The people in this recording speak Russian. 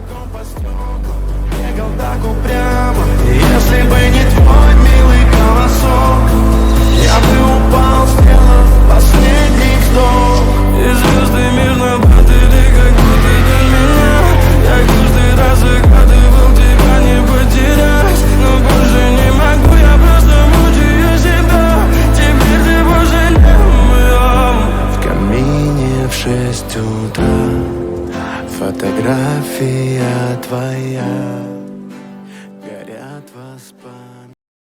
бегом по стеклам, бегал так упрямо. Если бы не твой милый голосок, я бы упал, сделав последний вздох. И звезды мирно падали, как будто до меня. Я каждый раз загадывал тебя не потерять, но больше не могу, я просто мучаю себя. Теперь ты больше не моя. В камине в 6 утра фотография твоя.